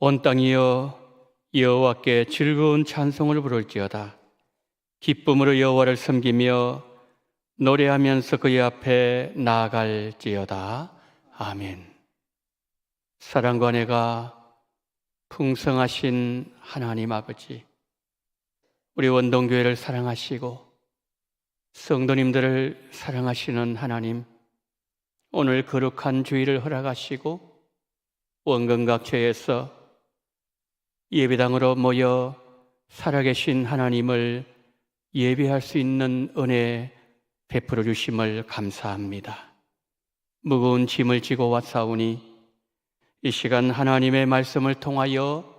온 땅이여 여호와께 즐거운 찬송을 부를지어다. 기쁨으로 여호와를 섬기며 노래하면서 그의 앞에 나아갈지어다. 아멘. 사랑과 은혜가 풍성하신 하나님 아버지, 우리 원동교회를 사랑하시고 성도님들을 사랑하시는 하나님, 오늘 거룩한 주일을 허락하시고 원근각처에서 예배당으로 모여 살아계신 하나님을 예배할 수 있는 은혜 베풀어 주심을 감사합니다. 무거운 짐을 지고 왔사오니 이 시간 하나님의 말씀을 통하여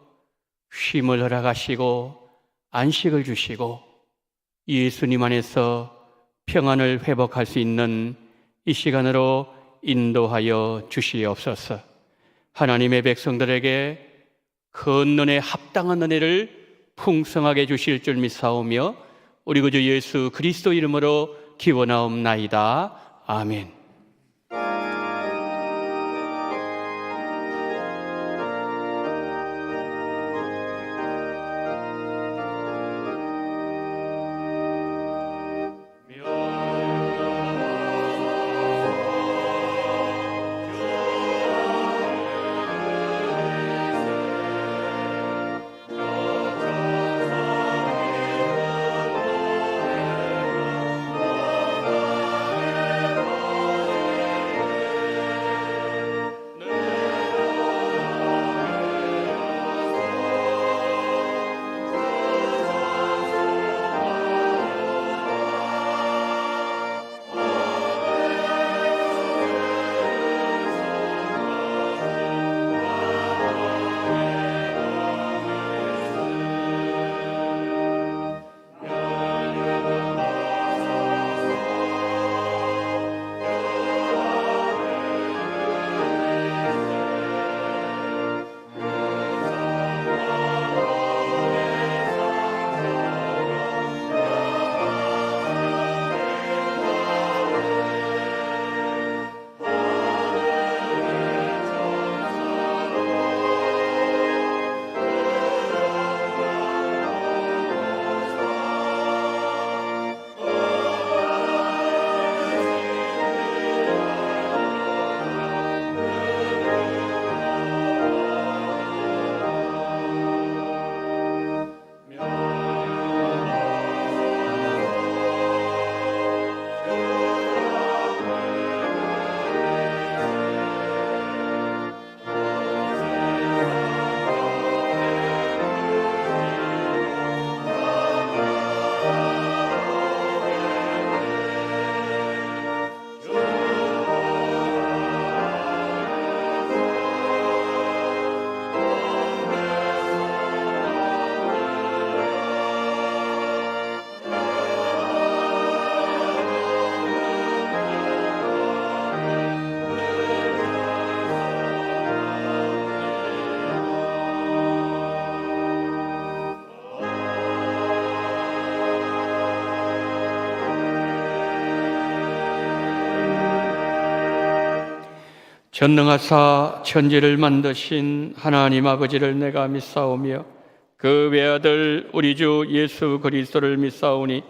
쉼을 허락하시고 안식을 주시고 예수님 안에서 평안을 회복할 수 있는 이 시간으로 인도하여 주시옵소서. 하나님의 백성들에게 큰 은혜, 합당한 은혜를 풍성하게 주실 줄 믿사오며 우리 구주 예수 그리스도 이름으로 기원하옵나이다. 아멘. 전능하사 천지를 만드신 하나님 아버지를 내가 믿사오며 그 외아들 우리 주 예수 그리스도를 믿사오니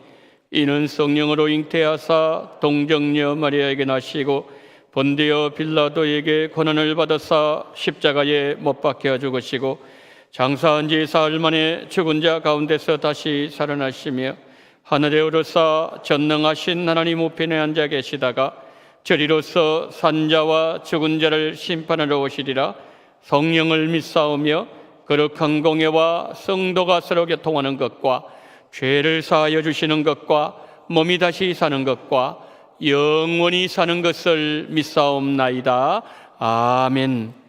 이는 성령으로 잉태하사 동정녀 마리아에게 나시고 본디오 빌라도에게 고난을 받으사 십자가에 못 박혀 죽으시고 장사한 지 사흘 만에 죽은 자 가운데서 다시 살아나시며 하늘에 오르사 전능하신 하나님 우편에 앉아 계시다가 저리로서 산자와 죽은 자를 심판하러 오시리라. 성령을 믿사오며 거룩한 공예와 성도가 서로 교통하는 것과 죄를 사하여 주시는 것과 몸이 다시 사는 것과 영원히 사는 것을 믿사옵나이다. 아멘.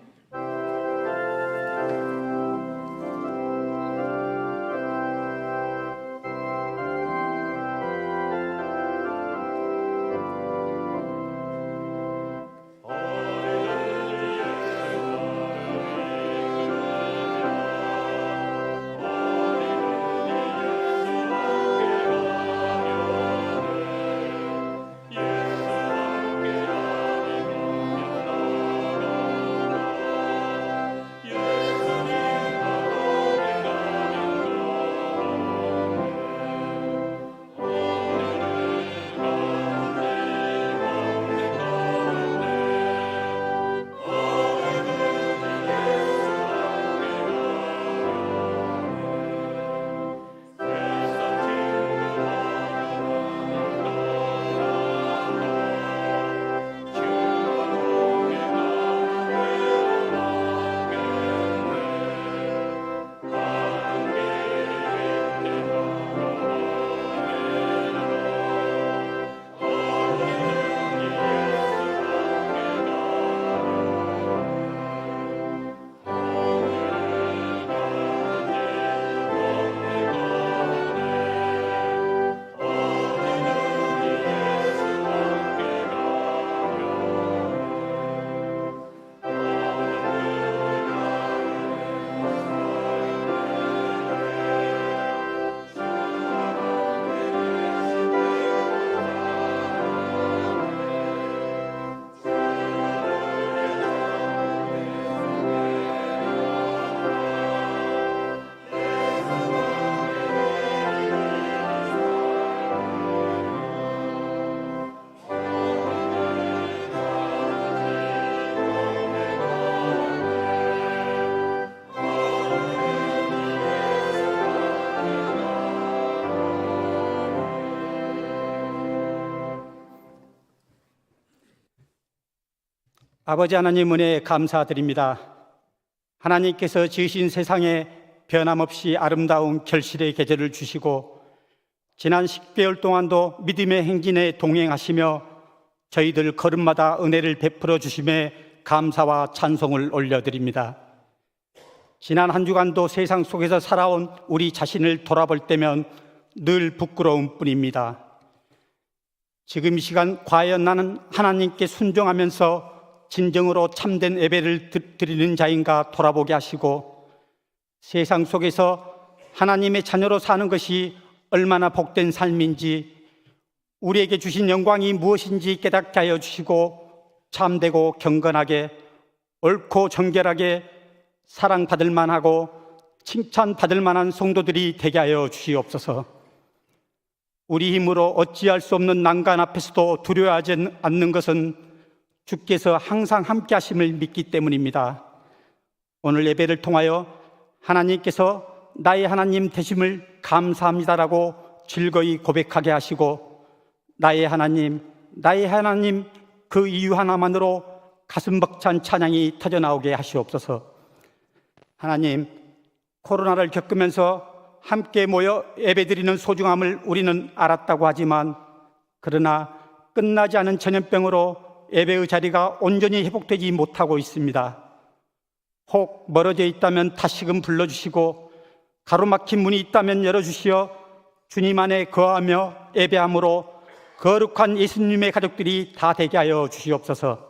아버지 하나님 은혜에 감사드립니다. 하나님께서 지으신 세상에 변함없이 아름다운 결실의 계절을 주시고 지난 10개월 동안도 믿음의 행진에 동행하시며 저희들 걸음마다 은혜를 베풀어 주심에 감사와 찬송을 올려드립니다. 지난 한 주간도 세상 속에서 살아온 우리 자신을 돌아볼 때면 늘 부끄러운 뿐입니다. 지금 이 시간 과연 나는 하나님께 순종하면서 진정으로 참된 예배를 드리는 자인가 돌아보게 하시고 세상 속에서 하나님의 자녀로 사는 것이 얼마나 복된 삶인지 우리에게 주신 영광이 무엇인지 깨닫게 하여 주시고 참되고 경건하게 옳고 정결하게 사랑받을 만하고 칭찬받을 만한 성도들이 되게 하여 주시옵소서. 우리 힘으로 어찌할 수 없는 난간 앞에서도 두려워하지 않는 것은 주께서 항상 함께 하심을 믿기 때문입니다. 오늘 예배를 통하여 하나님께서 나의 하나님 되심을 감사합니다라고 즐거이 고백하게 하시고 나의 하나님 그 이유 하나만으로 가슴 벅찬 찬양이 터져나오게 하시옵소서. 하나님, 코로나를 겪으면서 함께 모여 예배드리는 소중함을 우리는 알았다고 하지만 그러나 끝나지 않은 전염병으로 예배의 자리가 온전히 회복되지 못하고 있습니다. 혹 멀어져 있다면 다시금 불러주시고 가로막힌 문이 있다면 열어주시어 주님 안에 거하며 예배함으로 거룩한 예수님의 가족들이 다 되게 하여 주시옵소서.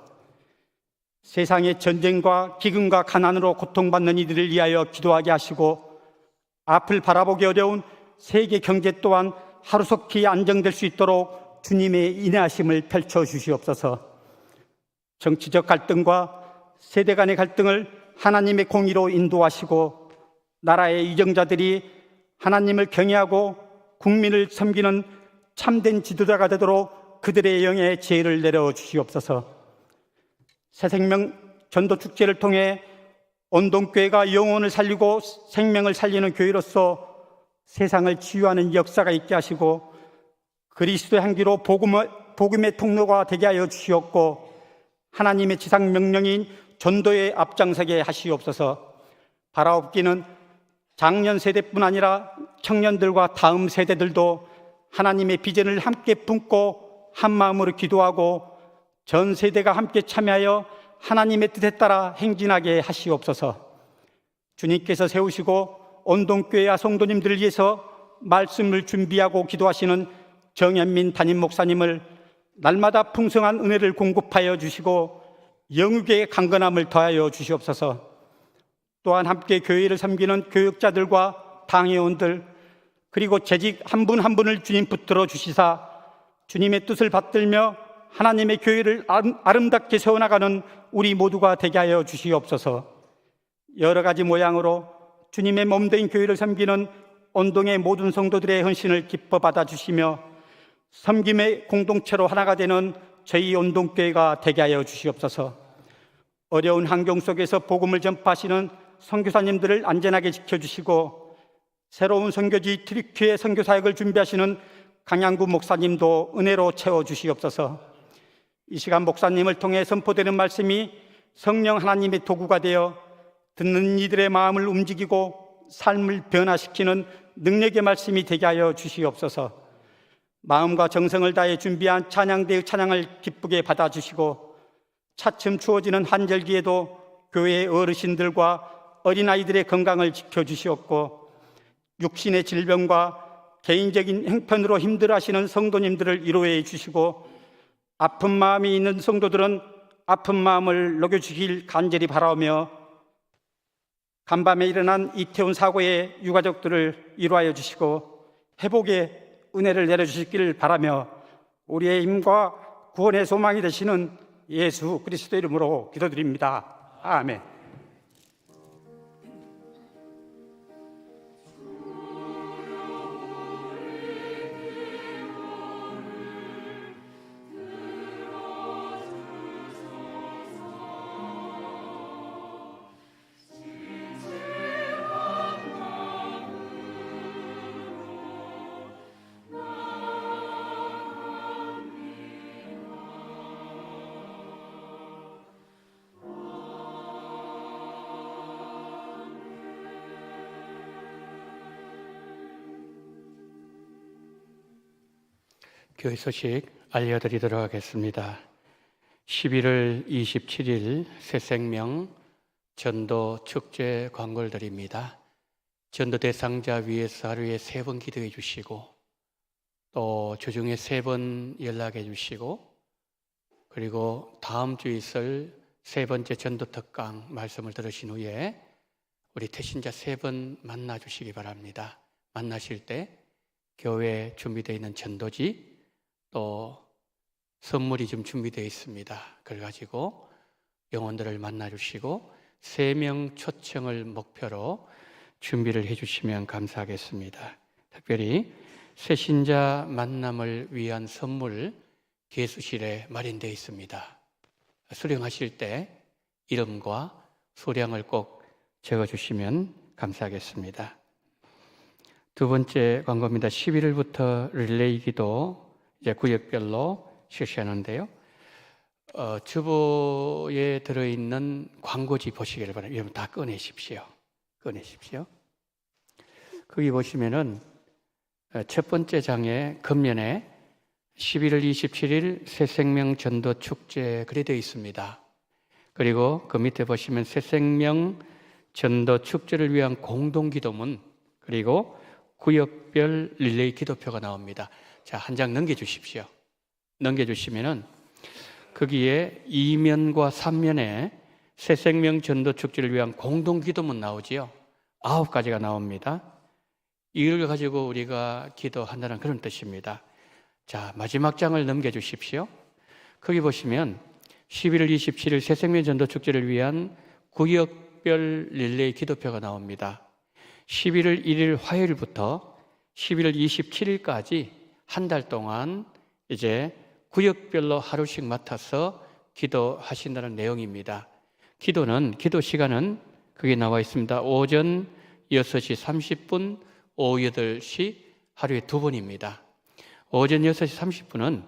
세상의 전쟁과 기근과 가난으로 고통받는 이들을 위하여 기도하게 하시고 앞을 바라보기 어려운 세계 경제 또한 하루속히 안정될 수 있도록 주님의 인내하심을 펼쳐 주시옵소서. 정치적 갈등과 세대 간의 갈등을 하나님의 공의로 인도하시고 나라의 이정자들이 하나님을 경외하고 국민을 섬기는 참된 지도자가 되도록 그들의 영에 지혜를 내려 주시옵소서. 새생명 전도축제를 통해 온동교회가 영혼을 살리고 생명을 살리는 교회로서 세상을 치유하는 역사가 있게 하시고 그리스도의 향기로 복음의 통로가 되게 하여 주시옵고 하나님의 지상 명령인 전도에 앞장서게 하시옵소서. 바라옵기는 작년 세대뿐 아니라 청년들과 다음 세대들도 하나님의 비전을 함께 품고 한 마음으로 기도하고 전 세대가 함께 참여하여 하나님의 뜻에 따라 행진하게 하시옵소서. 주님께서 세우시고 온동교회와 성도님들을 위해서 말씀을 준비하고 기도하시는 정현민 담임 목사님을 날마다 풍성한 은혜를 공급하여 주시고 영육의 강건함을 더하여 주시옵소서. 또한 함께 교회를 섬기는 교육자들과 당회원들 그리고 재직 한 분 한 분을 주님 붙들어 주시사 주님의 뜻을 받들며 하나님의 교회를 아름답게 세워나가는 우리 모두가 되게 하여 주시옵소서. 여러 가지 모양으로 주님의 몸된 교회를 섬기는 온동의 모든 성도들의 헌신을 기뻐 받아주시며 섬김의 공동체로 하나가 되는 저희 온동교회가 되게 하여 주시옵소서. 어려운 환경 속에서 복음을 전파하시는 선교사님들을 안전하게 지켜주시고 새로운 선교지 트리키의 선교사역을 준비하시는 강양구 목사님도 은혜로 채워주시옵소서. 이 시간 목사님을 통해 선포되는 말씀이 성령 하나님의 도구가 되어 듣는 이들의 마음을 움직이고 삶을 변화시키는 능력의 말씀이 되게 하여 주시옵소서. 마음과 정성을 다해 준비한 찬양대의 찬양을 기쁘게 받아주시고 차츰 추워지는 한절기에도 교회의 어르신들과 어린아이들의 건강을 지켜주시옵고 육신의 질병과 개인적인 형편으로 힘들어하시는 성도님들을 위로해 주시고 아픈 마음이 있는 성도들은 아픈 마음을 녹여주길 간절히 바라오며 간밤에 일어난 이태원 사고의 유가족들을 위로하여 주시고 회복의 은혜를 내려주시기를 바라며 우리의 힘과 구원의 소망이 되시는 예수 그리스도 이름으로 기도드립니다. 아멘. 교회 소식 알려드리도록 하겠습니다. 11월 27일 새생명 전도 축제 광고를 드립니다. 전도 대상자 위해서 하루에 3번 기도해 주시고 또 주중에 3번 연락해 주시고 그리고 다음 주에 있을 3번째 전도 특강 말씀을 들으신 후에 우리 태신자 3번 만나 주시기 바랍니다. 만나실 때 교회에 준비되어 있는 전도지 또 선물이 좀 준비되어 있습니다. 그걸 가지고 영혼들을 만나 주시고 3명 초청을 목표로 준비를 해주시면 감사하겠습니다. 특별히 새신자 만남을 위한 선물 개수실에 마련되어 있습니다. 수령하실 때 이름과 소량을 꼭 적어주시면 감사하겠습니다. 두 번째 광고입니다. 11일부터 릴레이 기도 이제 구역별로 실시하는데요. 주보에 들어있는 광고지 보시기를 바랍니다. 여러분 다 꺼내십시오. 거기 보시면은 첫 번째 장에 겉면에 11월 27일 새생명 전도 축제 그래 되어 있습니다. 그리고 그 밑에 보시면 새생명 전도 축제를 위한 공동기도문 그리고 구역별 릴레이 기도표가 나옵니다. 자, 한 장 넘겨주십시오. 넘겨주시면은 거기에 2면과 3면에 새생명 전도 축제를 위한 공동기도문 나오지요. 9가지가 나옵니다. 이걸 가지고 우리가 기도한다는 그런 뜻입니다. 자, 마지막 장을 넘겨주십시오. 거기 보시면 11월 27일 새생명 전도 축제를 위한 구역별 릴레이 기도표가 나옵니다. 11월 1일 화요일부터 11월 27일까지 한 달 동안 이제 구역별로 하루씩 맡아서 기도하신다는 내용입니다. 기도 시간은 거기 나와 있습니다. 오전 6시 30분, 오후 8시 하루에 2번입니다. 오전 6시 30분은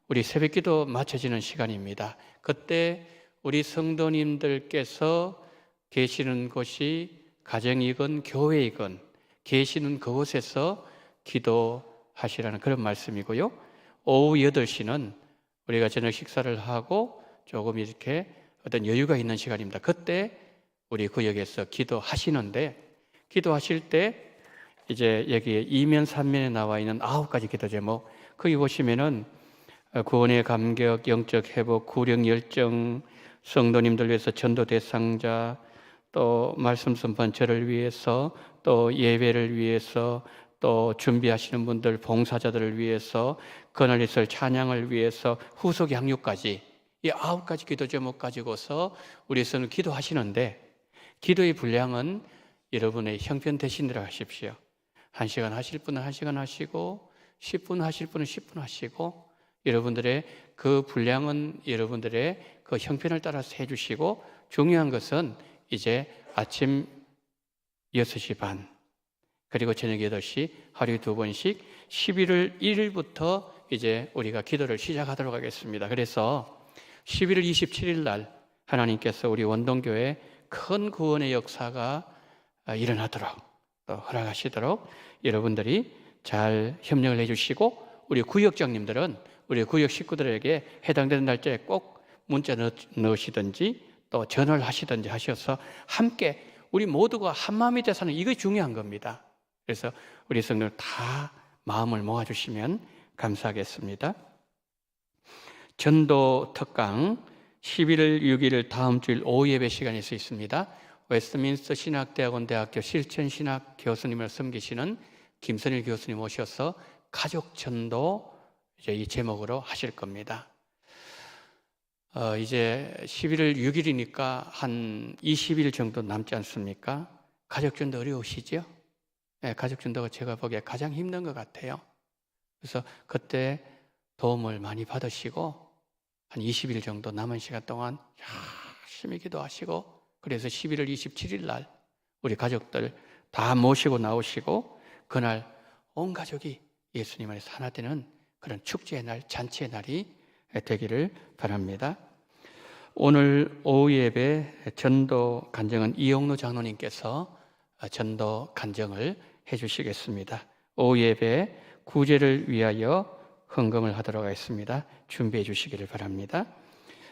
우리 새벽기도 마쳐지는 시간입니다. 그때 우리 성도님들께서 계시는 곳이 가정이건 교회이건 계시는 그곳에서 기도하시라는 그런 말씀이고요. 오후 8시는 우리가 저녁 식사를 하고 조금 이렇게 어떤 여유가 있는 시간입니다. 그때 우리 구역에서 기도하시는데 기도하실 때 이제 여기에 2면 3면에 나와 있는 9가지 기도 제목 거기 보시면은 구원의 감격, 영적 회복, 구령 열정, 성도님들 위해서 전도 대상자 또 말씀 선포한 저를 위해서 또 예배를 위해서 또 준비하시는 분들 봉사자들을 위해서 그날 있을 찬양을 위해서 후속 양육까지 이 9가지 기도 제목 가지고서 우리 선을 기도하시는데 기도의 분량은 여러분의 형편 되신 대로 하십시오. 1시간 하실 분은 1시간 하시고 10분 하실 분은 10분 하시고 여러분들의 그 분량은 여러분들의 그 형편을 따라서 해주시고 중요한 것은 이제 아침 6시 반 그리고 저녁 8시 하루에 2번씩 11월 1일부터 이제 우리가 기도를 시작하도록 하겠습니다. 그래서 11월 27일 날 하나님께서 우리 원동교회 큰 구원의 역사가 일어나도록 또 허락하시도록 여러분들이 잘 협력을 해주시고 우리 구역장님들은 우리 구역 식구들에게 해당되는 날짜에 꼭 문자 넣으시든지 또 전화를 하시든지 하셔서 함께 우리 모두가 한마음이 돼서는 이게 중요한 겁니다. 그래서 우리 성도들 다 마음을 모아주시면 감사하겠습니다. 전도 특강 11월 6일 다음 주일 오후 예배 시간이 있습니다. 웨스트민스터 신학대학원 대학교 실천신학 교수님을 섬기시는 김선일 교수님 오셔서 가족 전도 이제 이 제목으로 하실 겁니다. 이제 11월 6일이니까 한 20일 정도 남지 않습니까? 가족 전도 어려우시죠? 네, 가족 전도가 제가 보기에 가장 힘든 것 같아요. 그래서 그때 도움을 많이 받으시고 한 20일 정도 남은 시간 동안 열심히 기도하시고 그래서 11월 27일 날 우리 가족들 다 모시고 나오시고 그날 온 가족이 예수님 안에서 하나 되는 그런 축제의 날, 잔치의 날이 되기를 바랍니다. 오늘 오후 예배 전도 간증은 이용로 장로님께서 전도 간증을 해주시겠습니다. 오후 예배 구제를 위하여 헌금을 하도록 하겠습니다. 준비해 주시기를 바랍니다.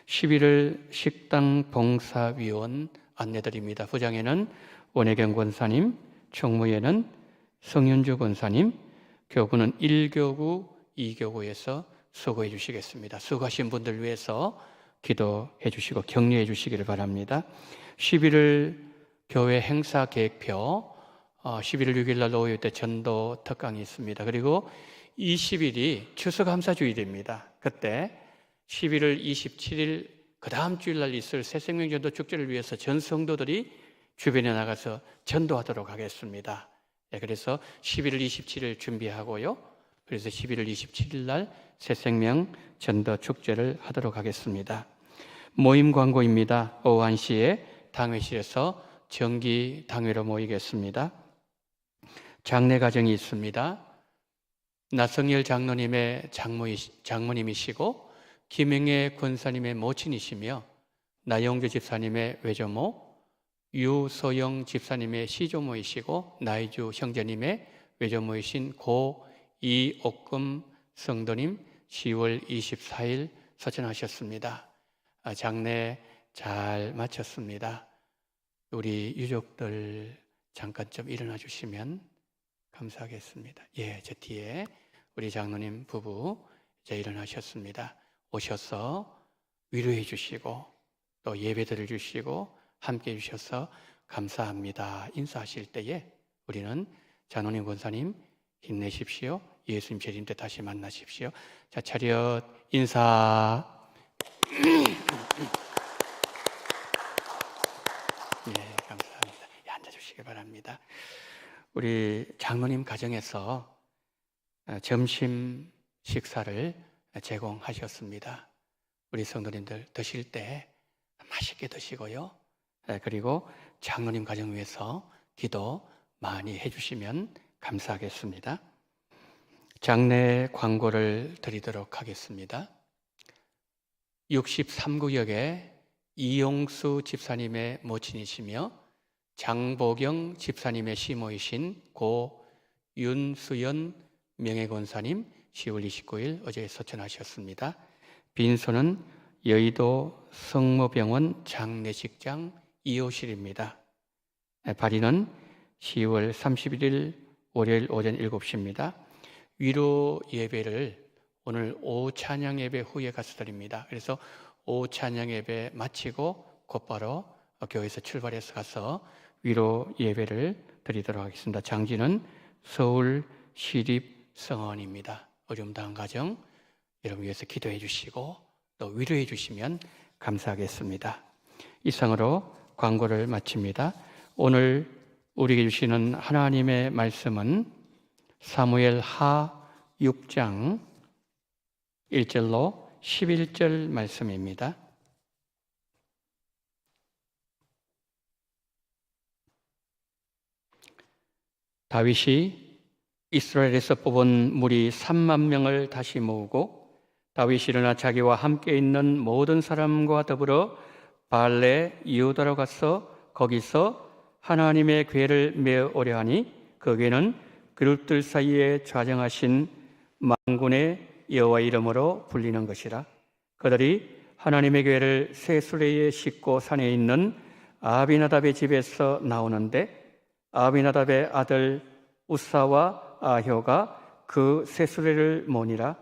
11월 식당 봉사위원 안내드립니다. 부장에는 원혜경 권사님, 총무에는 성윤주 권사님, 교구는 1교구, 2교구에서 수고해 주시겠습니다. 수고하신 분들 위해서 기도해 주시고 격려해 주시기를 바랍니다. 11월 교회 행사 계획표 11월 6일 날 오후 때 전도 특강이 있습니다. 그리고 20일이 추수감사주일입니다. 그때 11월 27일 그 다음 주일 날 있을 새생명 전도 축제를 위해서 전 성도들이 주변에 나가서 전도하도록 하겠습니다. 그래서 11월 27일 준비하고요. 그래서 11월 27일 날 새생명 전도 축제를 하도록 하겠습니다. 모임 광고입니다. 오후 1시에 당회실에서 정기 당회로 모이겠습니다. 장례 가정이 있습니다. 나성열 장로님의 장모님이시고 김영애 권사님의 모친이시며 나영주 집사님의 외조모, 유소영 집사님의 시조모이시고 나이주 형제님의 외조모이신 고 이옥금 성도님 10월 24일 서천하셨습니다. 장례 잘 마쳤습니다. 우리 유족들 잠깐 좀 일어나 주시면 감사하겠습니다. 예, 저 뒤에 우리 장로님 부부 이제 일어나셨습니다. 오셔서 위로해 주시고 또 예배드려 주시고 함께 해 주셔서 감사합니다. 인사하실 때에 우리는 장로님 권사님 힘내십시오. 예수님 재림 때 다시 만나십시오. 자, 차렷 인사. 네, 감사합니다. 예, 앉아주시기 바랍니다. 우리 장로님 가정에서 점심 식사를 제공하셨습니다. 우리 성도님들 드실 때 맛있게 드시고요. 그리고 장로님 가정 위해서 기도 많이 해주시면 감사하겠습니다. 장례 광고를 드리도록 하겠습니다. 63구역에 이용수 집사님의 모친이시며 장보경 집사님의 시모이신 고 윤수연 명예권사님 10월 29일 어제 서천하셨습니다. 빈소는 여의도 성모병원 장례식장 2호실입니다. 발인은 10월 31일 월요일 오전 7시입니다. 위로 예배를 오늘 오후 찬양 예배 후에 가서 드립니다. 그래서 오후 찬양 예배 마치고 곧바로 교회에서 출발해서 가서 위로 예배를 드리도록 하겠습니다. 장지는 서울 시립성원입니다. 어려움 당한 가정 여러분 위해서 기도해 주시고 또 위로해 주시면 감사하겠습니다. 이상으로 광고를 마칩니다. 오늘 우리에게 주시는 하나님의 말씀은 사무엘 하 6장 1절로 11절 말씀입니다. 다윗이 이스라엘에서 뽑은 무리 3만 명을 다시 모으고 다윗이 일어나 자기와 함께 있는 모든 사람과 더불어 발레 유다로 가서 거기서 하나님의 궤를 메어오려 하니 그 궤는 그룹들 사이에 좌정하신 만군의 여호와 이름으로 불리는 것이라. 그들이 하나님의 궤를 새 수레에 싣고 산에 있는 아비나답의 집에서 나오는데 아비나답의 아들 우사와 아효가 그 새 수레를 모니라.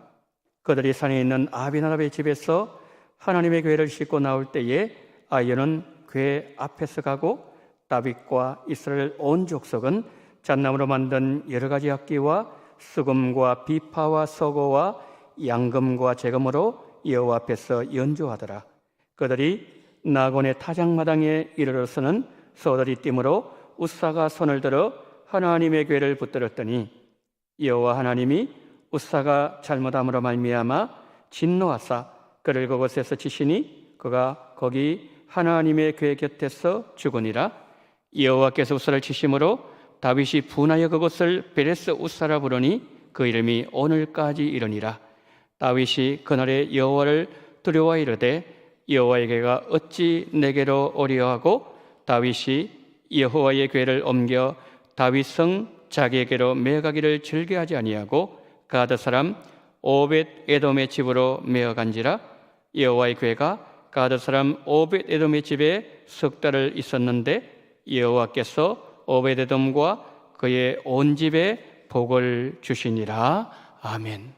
그들이 산에 있는 아비나답의 집에서 하나님의 궤를 싣고 나올 때에 아효는 궤 앞에서 가고 다윗과 이스라엘 온 족속은 잣나무로 만든 여러 가지 악기와 수금과 비파와 서고와 양금과 재금으로 여호와 앞에서 연주하더라. 그들이 나곤의 타작마당에 이르러서는 소들이 띠므로 우사가 손을 들어 하나님의 궤를 붙들었더니 여호와 하나님이 우사가 잘못함으로 말미암아 진노하사 그를 그곳에서 치시니 그가 거기 하나님의 궤 곁에서 죽으니라. 여호와께서 우사를 치심으로 다윗이 분하여 그곳을 베레스 우사라 부르니 그 이름이 오늘까지 이르니라. 다윗이 그날에 여호와를 두려워 이르되 여호와의 궤가 어찌 내게로 오리요 하고 다윗이 여호와의 궤를 옮겨 다윗성 자기에게로 메가기를 즐겨하지 아니하고 가드 사람 오벳 에돔의 집으로 메어간지라. 여호와의 괴가 가드 사람 오벳 에돔의 집에 석 달을 있었는데 여호와께서 오벳 에돔과 그의 온 집에 복을 주시니라. 아멘.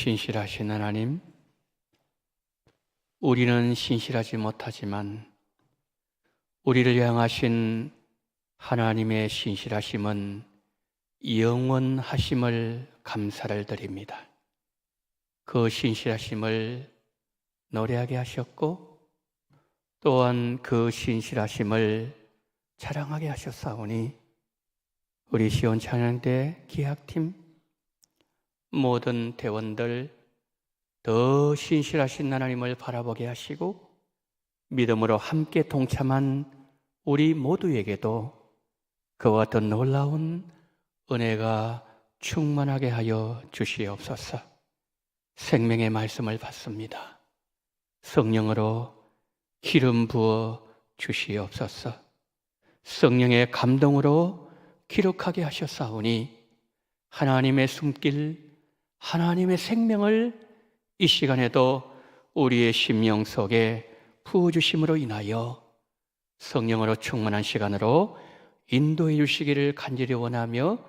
신실하신 하나님, 우리는 신실하지 못하지만 우리를 향하신 하나님의 신실하심은 영원하심을 감사를 드립니다. 그 신실하심을 노래하게 하셨고 또한 그 신실하심을 자랑하게 하셨사오니 우리 시온 찬양대 기악팀 모든 대원들 더 신실하신 하나님을 바라보게 하시고 믿음으로 함께 동참한 우리 모두에게도 그와 같은 놀라운 은혜가 충만하게 하여 주시옵소서. 생명의 말씀을 받습니다. 성령으로 기름 부어 주시옵소서. 성령의 감동으로 기록하게 하셨사오니 하나님의 숨길, 하나님의 생명을 이 시간에도 우리의 심령 속에 부어주심으로 인하여 성령으로 충만한 시간으로 인도해 주시기를 간절히 원하며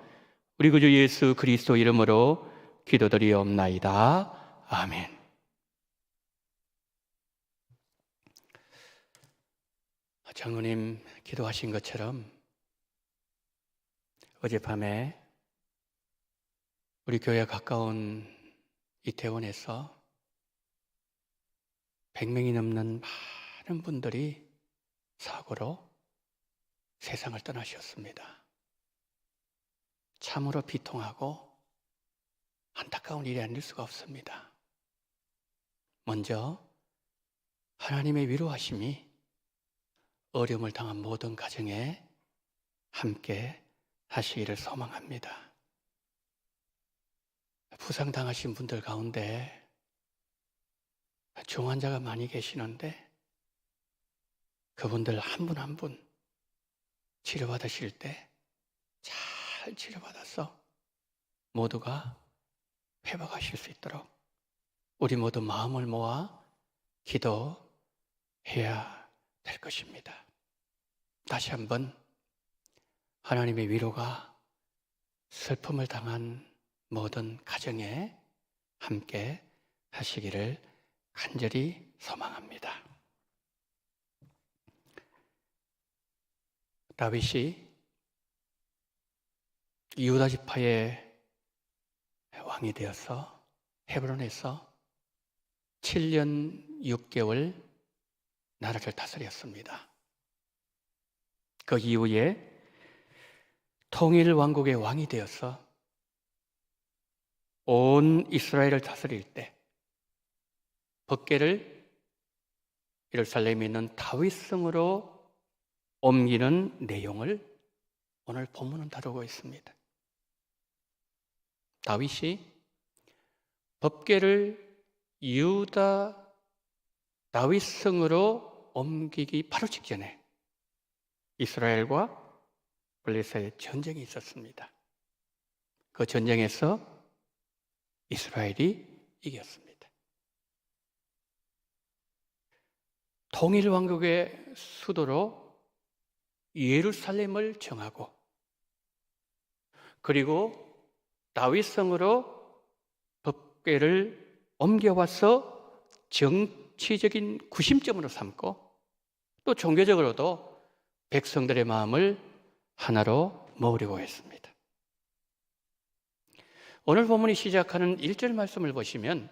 우리 구주 예수 그리스도 이름으로 기도드리옵나이다. 아멘. 장로님 기도하신 것처럼 어젯밤에 우리 교회 가까운 이태원에서 100명이 넘는 많은 분들이 사고로 세상을 떠나셨습니다. 참으로 비통하고 안타까운 일이 아닐 수가 없습니다. 먼저 하나님의 위로하심이 어려움을 당한 모든 가정에 함께 하시기를 소망합니다. 부상당하신 분들 가운데 중환자가 많이 계시는데 그분들 한 분 한 분 치료받으실 때 잘 치료받아서 모두가 회복하실 수 있도록 우리 모두 마음을 모아 기도해야 될 것입니다. 다시 한번 하나님의 위로가 슬픔을 당한 모든 가정에 함께 하시기를 간절히 소망합니다. 다윗이 유다 지파의 왕이 되어서 헤브론에서 7년 6개월 나라를 다스렸습니다. 그 이후에 통일 왕국의 왕이 되어서 온 이스라엘을 다스릴 때 법궤를 예루살렘에 있는 다윗성으로 옮기는 내용을 오늘 본문은 다루고 있습니다. 다윗이 법궤를 유다 다윗성으로 옮기기 바로 직전에 이스라엘과 블레셋의 전쟁이 있었습니다. 그 전쟁에서 이스라엘이 이겼습니다. 통일왕국의 수도로 예루살렘을 정하고 그리고 다윗성으로 법궤를 옮겨와서 정치적인 구심점으로 삼고 또 종교적으로도 백성들의 마음을 하나로 모으려고 했습니다. 오늘 본문이 시작하는 1절 말씀을 보시면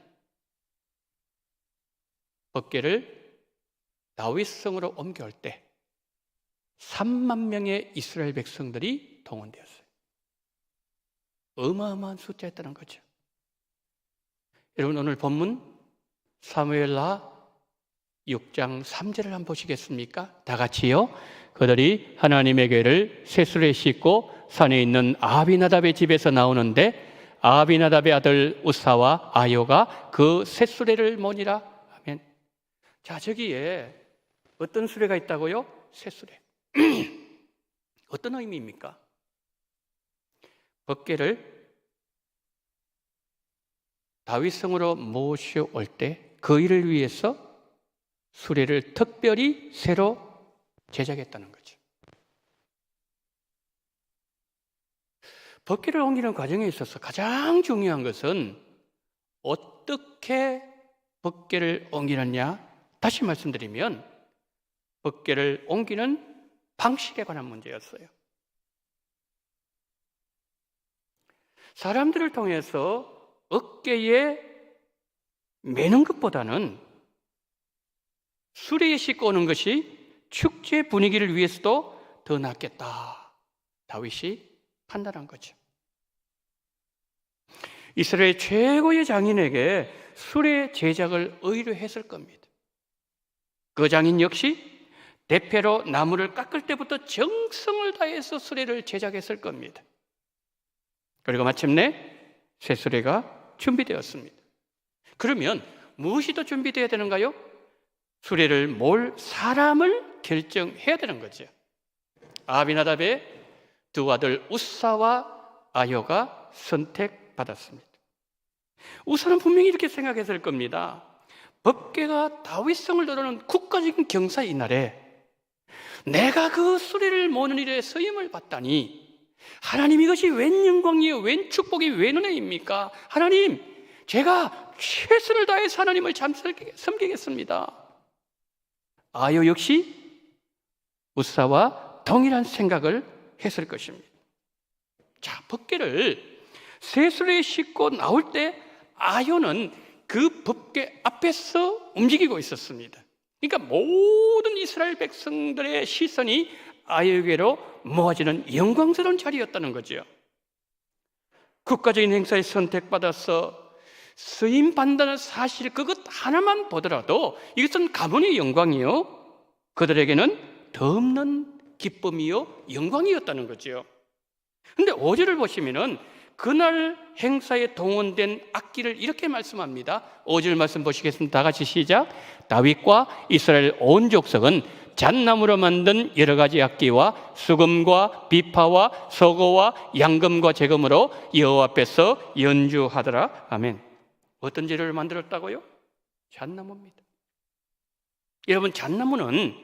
법궤를 다윗성으로 옮겨올 때 3만 명의 이스라엘 백성들이 동원되었어요. 어마어마한 숫자였다는 거죠. 여러분 오늘 본문 사무엘하 6장 3절을 한번 보시겠습니까? 다 같이요. 그들이 하나님의 궤를 셋수레에 싣고 산에 있는 아비나답의 집에서 나오는데 아비나답의 아들 우사와 아요가 그 셋수레를 모니라. 아멘. 자, 저기에 어떤 수레가 있다고요? 셋수레. 어떤 의미입니까? 법궤를 다윗성으로 모셔올 때 그 일을 위해서 수레를 특별히 새로 제작했다는 거죠. 법궤를 옮기는 과정에 있어서 가장 중요한 것은 어떻게 법궤를 옮기느냐. 다시 말씀드리면 법궤를 옮기는 방식에 관한 문제였어요. 사람들을 통해서 어깨에 매는 것보다는 수레에 싣고 오는 것이 축제 분위기를 위해서도 더 낫겠다. 다윗이 판단한 거죠. 이스라엘 최고의 장인에게 수레 제작을 의뢰했을 겁니다. 거장인 역시 대패로 나무를 깎을 때부터 정성을 다해서 수레를 제작했을 겁니다. 그리고 마침내 새 수레가 준비되었습니다. 그러면 무엇이 더 준비되어야 되는가요? 수레를 몰 사람을 결정해야 되는 거죠. 아비나답의 두 아들 우사와 아효가 선택받았습니다. 우사는 분명히 이렇게 생각했을 겁니다. 법궤가 다윗성을 드러는 국가적인 경사의 이날에 내가 그 수레를 모는 일에 쓰임을 받다니, 하나님 이것이 웬 영광이요, 웬 축복이, 웬 은혜입니까? 하나님, 제가 최선을 다해서 하나님을 잘 섬기겠습니다. 아효 역시 우사와 동일한 생각을 했을 것입니다. 자, 법궤를 새 수레에 싣고 나올 때 아효는 그 법궤 앞에서 움직이고 있었습니다. 그러니까 모든 이스라엘 백성들의 시선이 아효에게로 모아지는 영광스러운 자리였다는 거죠. 국가적인 행사에 선택받아서 쓰임 받는다는 사실 그것 하나만 보더라도 이것은 가문의 영광이요, 그들에게는 더없는 기쁨이요 영광이었다는 거죠. 그런데 5절을 보시면은 그날 행사에 동원된 악기를 이렇게 말씀합니다. 5절 말씀 보시겠습니다. 다 같이 시작. 다윗과 이스라엘 온 족속은 잣나무로 만든 여러 가지 악기와 수금과 비파와 서고와 양금과 재금으로 여호와 앞에서 연주하더라. 아멘. 어떤 재료를 만들었다고요? 잣나무입니다. 여러분, 잣나무는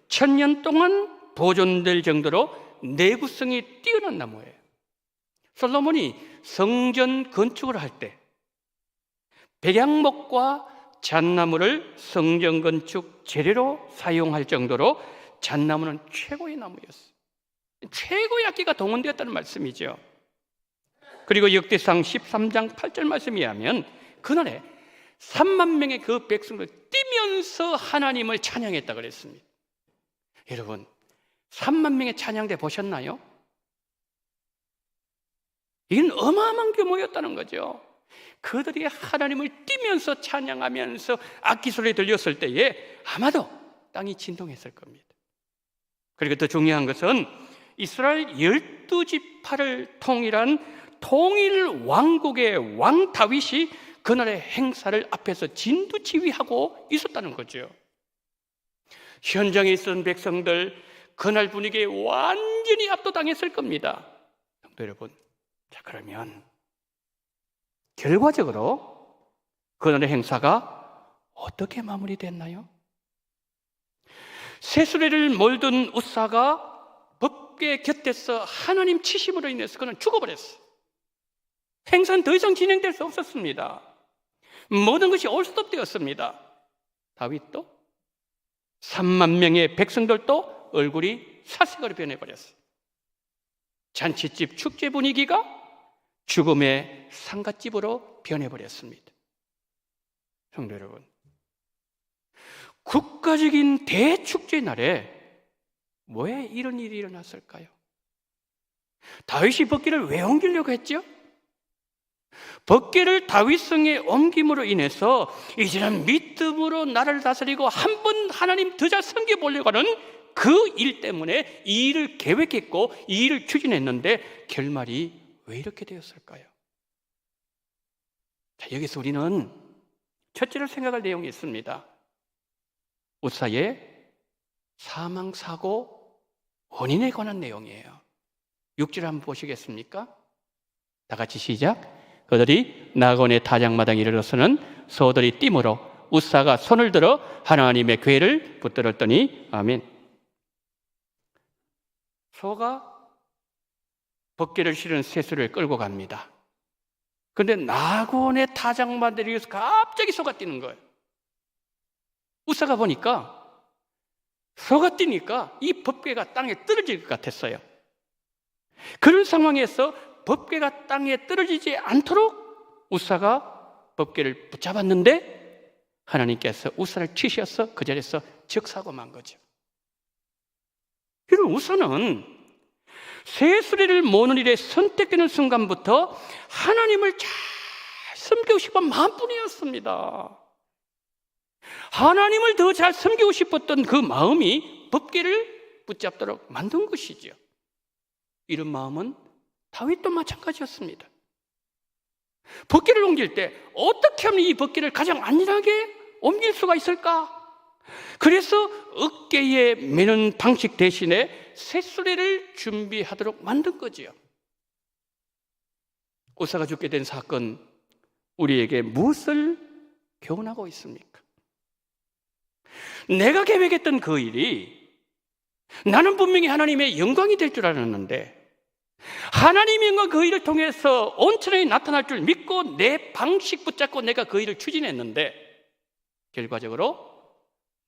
1000년 동안 보존될 정도로 내구성이 뛰어난 나무예요. 솔로몬이 성전 건축을 할 때 백양목과 잣나무를 성전 건축 재료로 사용할 정도로 잣나무는 최고의 나무였어요. 최고의 악기가 동원되었다는 말씀이죠. 그리고 역대상 13장 8절 말씀에 하면 그날에 3만 명의 그 백성들 뛰면서 하나님을 찬양했다 그랬습니다. 여러분, 3만 명의 찬양대 보셨나요? 이건 어마어마한 규모였다는 거죠. 그들이 하나님을 뛰면서 찬양하면서 악기 소리 들렸을 때에 아마도 땅이 진동했을 겁니다. 그리고 더 중요한 것은 이스라엘 12지파를 통일한 통일 왕국의 왕 다윗이 그날의 행사를 앞에서 진두지휘하고 있었다는 거죠. 현장에 있던 백성들 그날 분위기에 완전히 압도당했을 겁니다. 성도 여러분, 자, 그러면 결과적으로 그날의 행사가 어떻게 마무리됐나요? 새 수레를 몰던 우사가 법궤 곁에서 하나님 치심으로 인해서 그는 죽어버렸어. 행사는 더 이상 진행될 수 없었습니다. 모든 것이 올스톱되었습니다. 다윗도 3만 명의 백성들도 얼굴이 사색으로 변해버렸어요. 잔치집 축제 분위기가 죽음의 상갓집으로 변해버렸습니다. 성도 여러분, 국가적인 대축제 날에 왜 이런 일이 일어났을까요? 다윗이 법궤를 왜 옮기려고 했죠? 법궤를 다윗성에 옮김으로 인해서 이제는 믿음으로 나라를 다스리고 한 번 하나님 더 잘 섬겨보려고 하는 그 일 때문에 이 일을 계획했고 이 일을 추진했는데 결말이 왜 이렇게 되었을까요? 자, 여기서 우리는 첫째로 생각할 내용이 있습니다. 우사의 사망사고 원인에 관한 내용이에요. 6절 한번 보시겠습니까? 다 같이 시작. 그들이 나곤의 타작마당에 이르러서는 소들이 띠므로 우사가 손을 들어 하나님의 궤를 붙들었더니 아멘. 소가 법궤를 실은 쇠수를 끌고 갑니다. 그런데 나곤의 타작마당에 이르러서 갑자기 소가 뛰는 거예요. 우사가 보니까 소가 뛰니까 이 법궤가 땅에 떨어질 것 같았어요. 그런 상황에서 법궤가 땅에 떨어지지 않도록 우사가 법궤를 붙잡았는데 하나님께서 우사를 치셔서 그 자리에서 즉사고 만 거죠. 그리고 우사는 새 수레를 모는 일에 선택되는 순간부터 하나님을 잘 섬기고 싶은 마음뿐이었습니다. 하나님을 더 잘 섬기고 싶었던 그 마음이 법궤를 붙잡도록 만든 것이죠. 이런 마음은 다윗도 마찬가지였습니다. 법궤를 옮길 때 어떻게 하면 이 법궤를 가장 안전하게 옮길 수가 있을까? 그래서 어깨에 매는 방식 대신에 쇳소리를 준비하도록 만든 거지요. 우사가 죽게 된 사건, 우리에게 무엇을 교훈하고 있습니까? 내가 계획했던 그 일이 나는 분명히 하나님의 영광이 될 줄 알았는데, 하나님의 영광 그 일을 통해서 온천에 나타날 줄 믿고 내 방식 붙잡고 내가 그 일을 추진했는데 결과적으로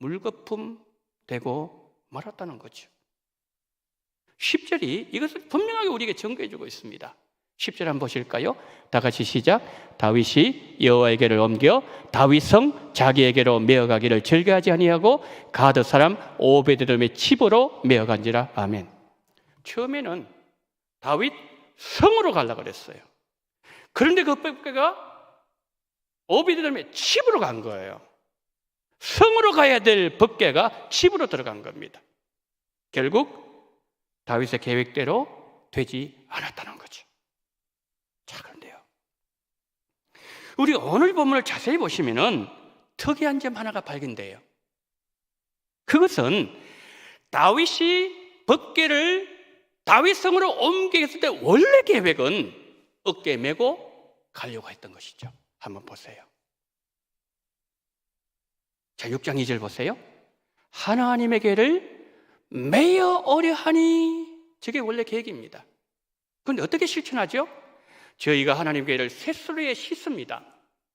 물거품 되고 말았다는 거죠. 10절이 이것을 분명하게 우리에게 증거해 주고 있습니다. 10절 한번 보실까요? 다 같이 시작. 다윗이 여호와에게를 옮겨 다윗성 자기에게로 메어가기를 즐겨하지 아니하고 가드 사람 오베데돔의 집으로 메어간지라. 아멘. 처음에는 다윗 성으로 가려고 그랬어요. 그런데 그 법궤가 오베데돔의 집으로 간 거예요. 성으로 가야 될 법궤가 집으로 들어간 겁니다. 결국 다윗의 계획대로 되지 않았다는 거죠. 자, 그런데요, 우리 오늘 본문을 자세히 보시면은 특이한 점 하나가 발견돼요. 그것은 다윗이 법궤를 다윗성으로 옮기겠을 때 원래 계획은 어깨에 메고 가려고 했던 것이죠. 한번 보세요. 자, 6장 2절 보세요. 하나님의 궤를 메어 오려 하니, 저게 원래 계획입니다. 그런데 어떻게 실천하죠? 저희가 하나님의 궤를 쇳소리에 씻습니다.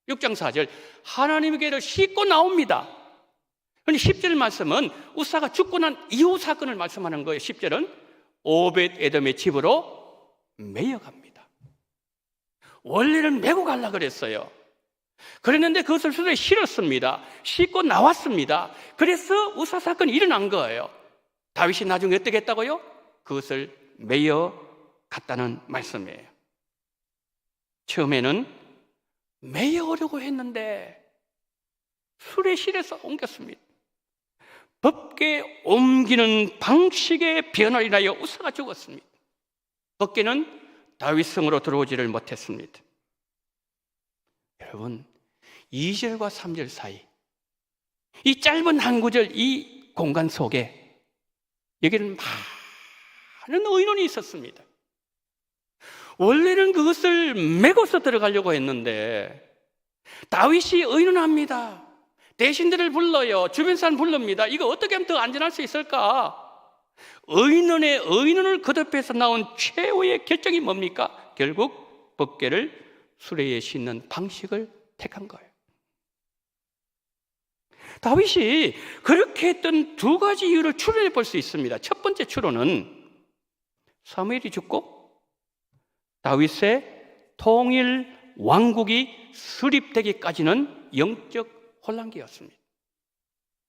6장 4절, 하나님의 궤를 씻고 나옵니다. 그런데 10절 말씀은 우사가 죽고 난 이후 사건을 말씀하는 거예요. 10절은 오벳 에돔의 집으로 메어 갑니다. 원래는 메고 가려고 그랬어요. 그랬는데 그것을 스스로 실었습니다. 씻고 나왔습니다. 그래서 우사 사건이 일어난 거예요. 다윗이 나중에 어떻게 했다고요? 그것을 메어 갔다는 말씀이에요. 처음에는 메어 오려고 했는데 술에 실어서 옮겼습니다. 법궤 옮기는 방식의 변화를 인하여 우사가 죽었습니다. 법궤는 다윗성으로 들어오지를 못했습니다. 여러분, 2절과 3절 사이 이 짧은 한 구절, 이 공간 속에 여기는 많은 의논이 있었습니다. 원래는 그것을 메고서 들어가려고 했는데 다윗이 의논합니다. 대신들을 불러요. 주변 사람 불릅니다. 이거 어떻게 하면 더 안전할 수 있을까? 의논을 거듭해서 나온 최후의 결정이 뭡니까? 결국 법궤를 수레에 싣는 방식을 택한 거예요. 다윗이 그렇게 했던 두 가지 이유를 추론해 볼 수 있습니다. 첫 번째 추론은 사무엘이 죽고 다윗의 통일 왕국이 수립되기까지는 영적 혼란기였습니다.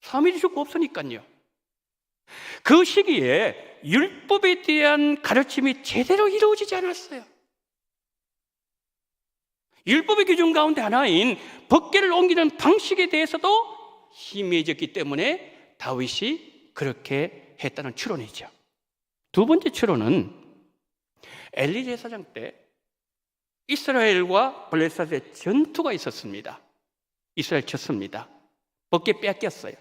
사무엘이 죽고 없으니까요. 그 시기에 율법에 대한 가르침이 제대로 이루어지지 않았어요. 율법의 기준 가운데 하나인 법궤를 옮기는 방식에 대해서도 희미해졌기 때문에 다윗이 그렇게 했다는 추론이죠. 두 번째 추론은 엘리 제사장 때 이스라엘과 블레셋의 전투가 있었습니다. 이스라엘 쳤습니다. 법궤 뺏겼어요.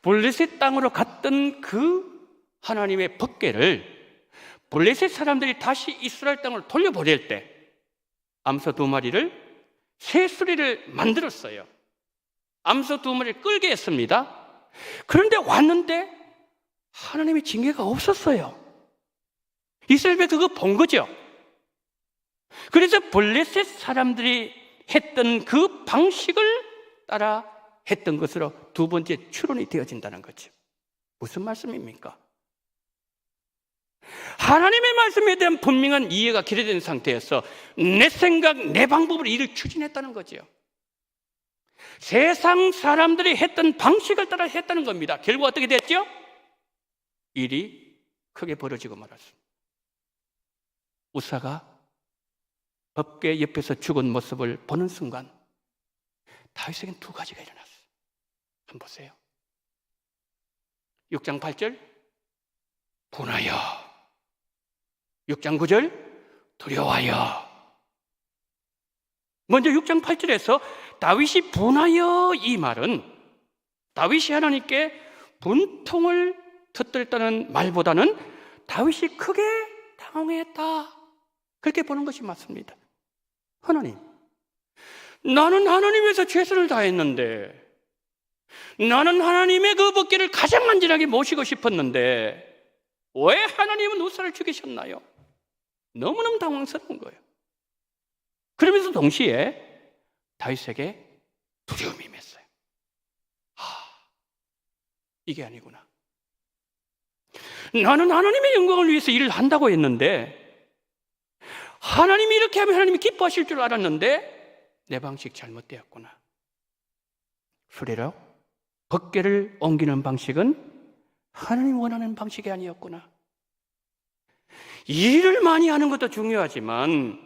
블레셋 땅으로 갔던 그 하나님의 법궤를 블레셋 사람들이 다시 이스라엘 땅으로 돌려보낼 때 암소 2마리를 쇳소리를 만들었어요. 암소 2마리를 끌게 했습니다. 그런데 왔는데 하나님의 징계가 없었어요. 이스라엘이 그거 본 거죠. 그래서 블레셋 사람들이 했던 그 방식을 따라 했던 것으로 두 번째 추론이 되어진다는 거죠. 무슨 말씀입니까? 하나님의 말씀에 대한 분명한 이해가 기대된 상태에서 내 생각, 내 방법으로 일을 추진했다는 거죠. 세상 사람들이 했던 방식을 따라 했다는 겁니다. 결국 어떻게 됐죠? 일이 크게 벌어지고 말았습니다. 우사가 법궤 옆에서 죽은 모습을 보는 순간 다윗에게는 두 가지가 일어났어요. 한번 보세요. 6장 8절 분하여, 6장 9절 두려워하여. 먼저 6장 8절에서 다윗이 분하여, 이 말은 다윗이 하나님께 분통을 터뜨렸다는 말보다는 다윗이 크게 당황했다, 그렇게 보는 것이 맞습니다. 하나님, 나는 하나님 위해서 최선을 다했는데, 나는 하나님의 그 법궤를 가장 안전하게 모시고 싶었는데 왜 하나님은 우사를 죽이셨나요? 너무너무 당황스러운 거예요. 그러면서 동시에 다윗에게 두려움이 임했어요. 이게 아니구나. 나는 하나님의 영광을 위해서 일을 한다고 했는데, 하나님이 이렇게 하면 하나님이 기뻐하실 줄 알았는데 내 방식 잘못되었구나. 수레로 법궤를 옮기는 방식은 하나님 원하는 방식이 아니었구나. 일을 많이 하는 것도 중요하지만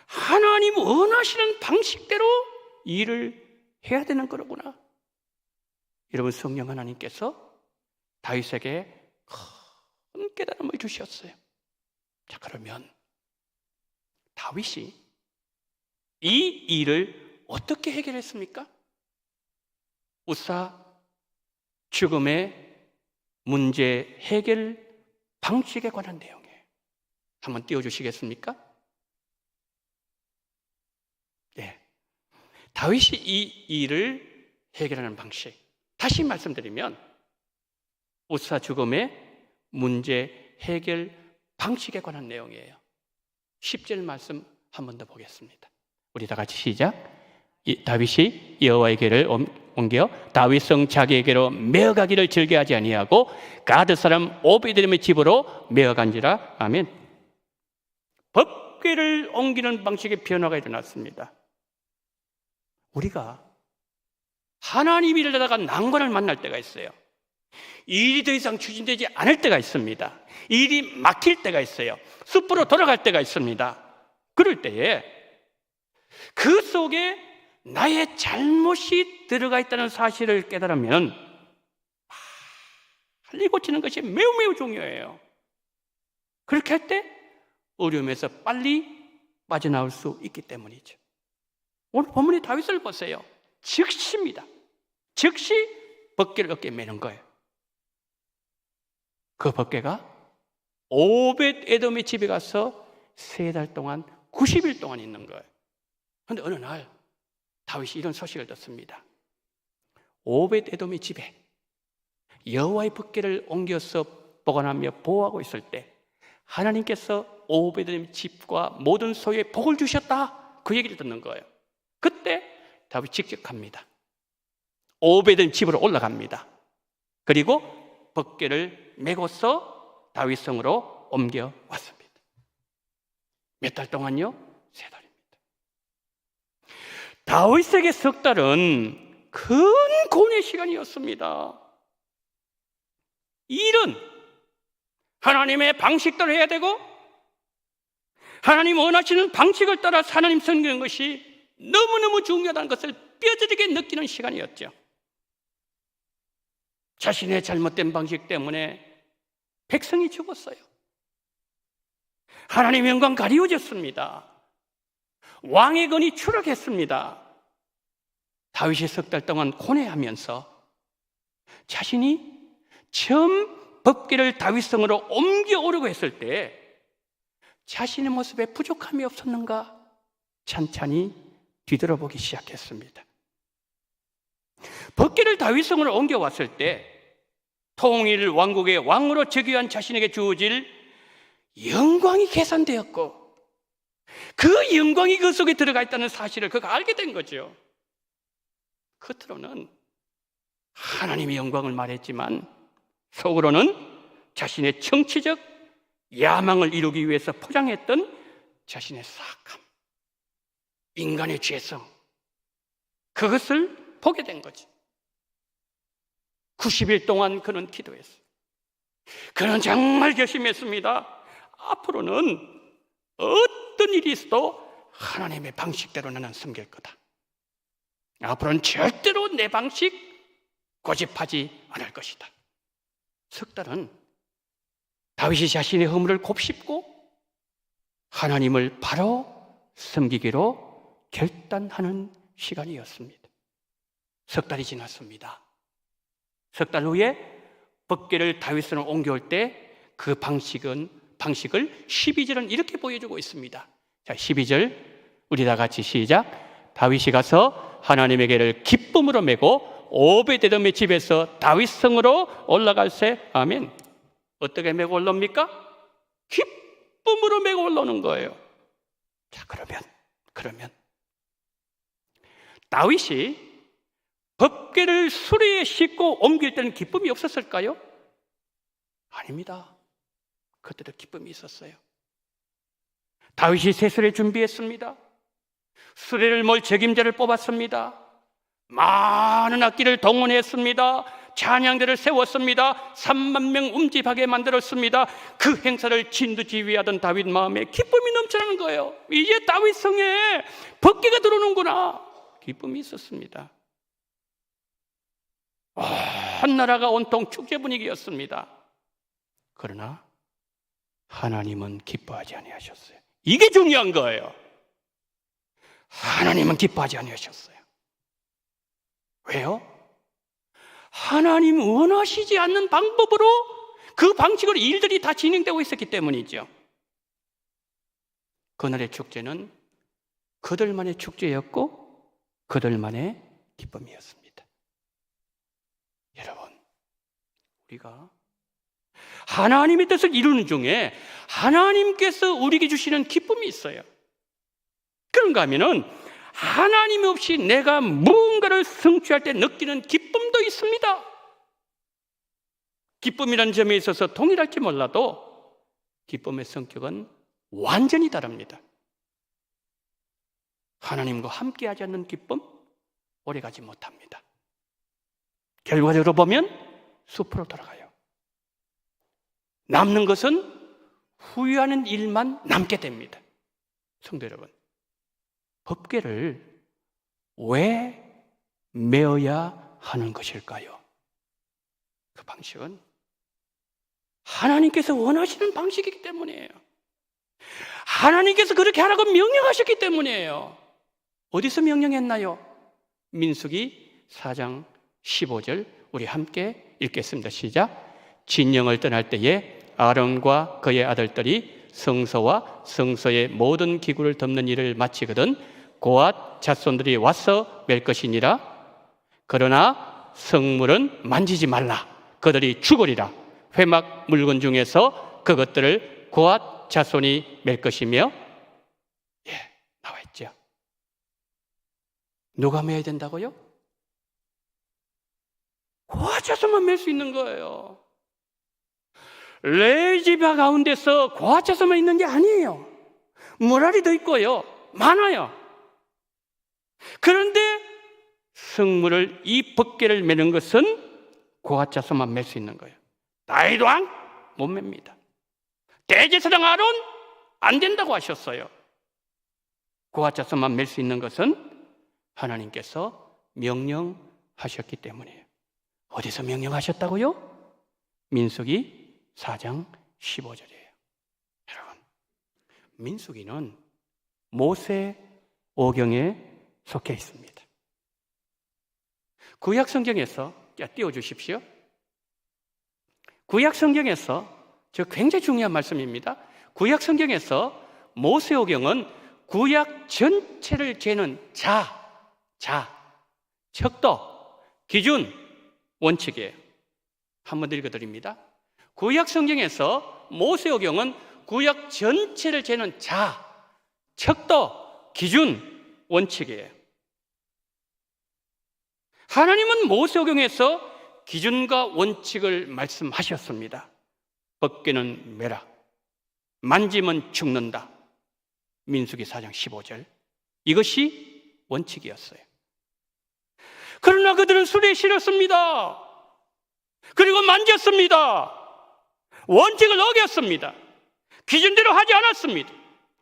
하나님 원하시는 방식대로 일을 해야 되는 거로구나. 여러분, 성령 하나님께서 다윗에게 큰 깨달음을 주셨어요. 자, 그러면 다윗이 이 일을 어떻게 해결했습니까? 우사 죽음의 문제 해결 방식에 관한 내용이에요. 한번 띄워주시겠습니까? 네. 다윗이 이 일을 해결하는 방식, 다시 말씀드리면 우사 죽음의 문제 해결 방식에 관한 내용이에요. 10절 말씀 한 번 더 보겠습니다. 우리 다 같이 시작. 다윗이 여호와의 궤를 옮겨 다윗성 자기에게로 메어가기를 즐겨하지 아니하고 가드 사람 오베데돔의 집으로 메어간지라. 아멘. 법궤를 옮기는 방식의 변화가 일어났습니다. 우리가 하나님 일을 하다가 난관을 만날 때가 있어요. 일이 더 이상 추진되지 않을 때가 있습니다. 일이 막힐 때가 있어요. 숲으로 돌아갈 때가 있습니다. 그럴 때에 그 속에 나의 잘못이 들어가 있다는 사실을 깨달으면 빨리 고치는 것이 매우 매우 중요해요. 그렇게 할 때 어려움에서 빨리 빠져나올 수 있기 때문이죠. 오늘 본문의 다윗을 보세요. 즉시입니다. 즉시 법궤를 어깨에 매는 거예요. 그 법궤가 오벳 에돔의 집에 가서 3달 동안 90일 동안 있는 거예요. 그런데 어느 날 다윗이 이런 소식을 듣습니다. 오벳 에돔의 집에 여호와의 법궤를 옮겨서 보관하며 보호하고 있을 때 하나님께서 오벳 에돔의 집과 모든 소유에 복을 주셨다, 그 얘기를 듣는 거예요. 그때 다윗이 직접 갑니다. 오벳 에돔 집으로 올라갑니다. 그리고 법궤를 메고서 다윗성으로 옮겨 왔습니다. 몇 달 동안요? 3달입니다. 다윗에게 석 달은 큰 고뇌의 시간이었습니다. 일은 하나님의 방식대로 해야 되고 하나님 원하시는 방식을 따라 하나님 섬기는 것이 너무너무 중요하다는 것을 뼈저리게 느끼는 시간이었죠. 자신의 잘못된 방식 때문에 백성이 죽었어요. 하나님의 영광 가리워졌습니다. 왕의 권위 추락했습니다. 다윗이 석 달 동안 고뇌하면서 자신이 처음 법궤를 다윗성으로 옮겨 오려고 했을 때 자신의 모습에 부족함이 없었는가 찬찬히 뒤돌아보기 시작했습니다. 법궤를 다윗성으로 옮겨왔을 때 통일 왕국의 왕으로 즉위한 자신에게 주어질 영광이 계산되었고 그 영광이 그 속에 들어가 있다는 사실을 그가 알게 된 거죠. 겉으로는 하나님의 영광을 말했지만 속으로는 자신의 정치적 야망을 이루기 위해서 포장했던 자신의 사악함, 인간의 죄성, 그것을 보게 된 거지. 90일 동안 그는 기도했어요. 그는 정말 결심했습니다. 앞으로는 어떤 일이 있어도 하나님의 방식대로 나는 섬길 거다. 앞으로는 절대로 내 방식, 고집하지 않을 것이다. 석 달은 다윗이 자신의 허물을 곱씹고 하나님을 바로 섬기기로 결단하는 시간이었습니다. 석 달이 지났습니다. 석 달 후에 법궤를 다윗으로 옮겨올 때 그 방식을 12절은 이렇게 보여주고 있습니다. 자, 12절 우리 다 같이 시작. 다윗이 가서 하나님의 궤를 기쁨으로 메고 오베데돔의 집에서 다윗 성으로 올라갈새. 아멘. 어떻게 메고 올라옵니까? 기쁨으로 메고 올라오는 거예요. 자, 그러면 다윗이 법궤를 수레에 싣고 옮길 때는 기쁨이 없었을까요? 아닙니다. 그때도 기쁨이 있었어요. 다윗이 새 수레 준비했습니다. 수레를 몰 책임자를 뽑았습니다. 많은 악기를 동원했습니다. 찬양대를 세웠습니다. 3만 명 음집하게 만들었습니다. 그 행사를 진두지휘하던 다윗 마음에 기쁨이 넘쳐나는 거예요. 이제 다윗 성에 법궤가 들어오는구나. 기쁨이 있었습니다. 온 나라가 온통 축제 분위기였습니다. 그러나 하나님은 기뻐하지 아니하셨어요. 이게 중요한 거예요. 하나님은 기뻐하지 아니하셨어요. 왜요? 하나님 원하시지 않는 방법으로 그 방식으로 일들이 다 진행되고 있었기 때문이죠. 그날의 축제는 그들만의 축제였고 그들만의 기쁨이었습니다. 여러분, 우리가 하나님의 뜻을 이루는 중에 하나님께서 우리에게 주시는 기쁨이 있어요. 그런가 하면은 하나님 없이 내가 무언가를 성취할 때 느끼는 기쁨도 있습니다. 기쁨이라는 점에 있어서 동일할지 몰라도 기쁨의 성격은 완전히 다릅니다. 하나님과 함께하지 않는 기쁨 오래가지 못합니다. 결과적으로 보면 숲으로 돌아가요. 남는 것은 후회하는 일만 남게 됩니다. 성도 여러분, 법궤를 왜 메어야 하는 것일까요? 그 방식은 하나님께서 원하시는 방식이기 때문이에요. 하나님께서 그렇게 하라고 명령하셨기 때문이에요. 어디서 명령했나요? 민수기 4장 15절 우리 함께 읽겠습니다. 시작. 진영을 떠날 때에 아론과 그의 아들들이 성소와 성소의 모든 기구를 덮는 일을 마치거든 고앗 자손들이 와서 맬 것이니라. 그러나 성물은 만지지 말라. 그들이 죽으리라. 회막 물건 중에서 그것들을 고앗 자손이 맬 것이며, 나와 있죠. 누가 매야 된다고요? 고앗 자손만 맬 수 있는 거예요. 레위지파 가운데서 고앗 자손만 있는 게 아니에요. 무라리도 있고요, 많아요. 그런데 성물을 이 법궤를 매는 것은 고앗 자손만 맬 수 있는 거예요. 다윗 왕 못 맵니다. 대제사장 아론 안 된다고 하셨어요. 고앗 자손만 맬 수 있는 것은 하나님께서 명령하셨기 때문이에요. 어디서 명령하셨다고요? 민수기 4장 15절이에요. 여러분, 민수기는 모세 오경에 속해 있습니다. 구약 성경에서 띄워주십시오. 구약 성경에서 저 굉장히 중요한 말씀입니다. 구약 성경에서 모세 오경은 구약 전체를 재는 척도, 기준, 원칙이에요. 한번 더 읽어드립니다. 구약 성경에서 모세 오경은 구약 전체를 재는 척도, 기준, 원칙이에요. 하나님은 모세 오경에서 기준과 원칙을 말씀하셨습니다. 법궤는 매라. 만지면 죽는다. 민수기 4장 15절. 이것이 원칙이었어요. 그러나 그들은 수레에 실었습니다. 그리고 만졌습니다. 원칙을 어겼습니다. 기준대로 하지 않았습니다.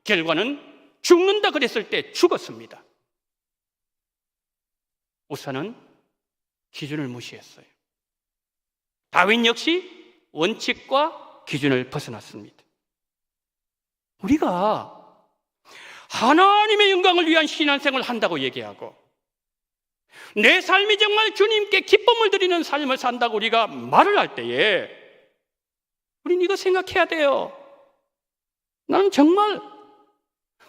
결과는 죽는다 그랬을 때 죽었습니다. 우선은 기준을 무시했어요. 다윈 역시 원칙과 기준을 벗어났습니다. 우리가 하나님의 영광을 위한 신앙생활을 한다고 얘기하고 내 삶이 정말 주님께 기쁨을 드리는 삶을 산다고 우리가 말을 할 때에 우린 이거 생각해야 돼요. 나는 정말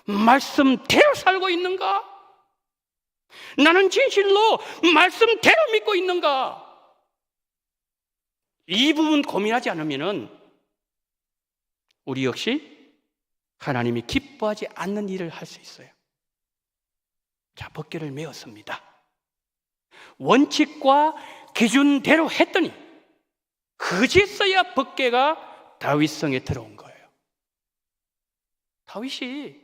말씀대로 살고 있는가? 나는 진실로 말씀대로 믿고 있는가? 이 부분 고민하지 않으면 우리 역시 하나님이 기뻐하지 않는 일을 할 수 있어요. 자, 법궤를 메웠습니다. 원칙과 기준대로 했더니 그제서야 법궤가 다윗성에 들어온 거예요. 다윗이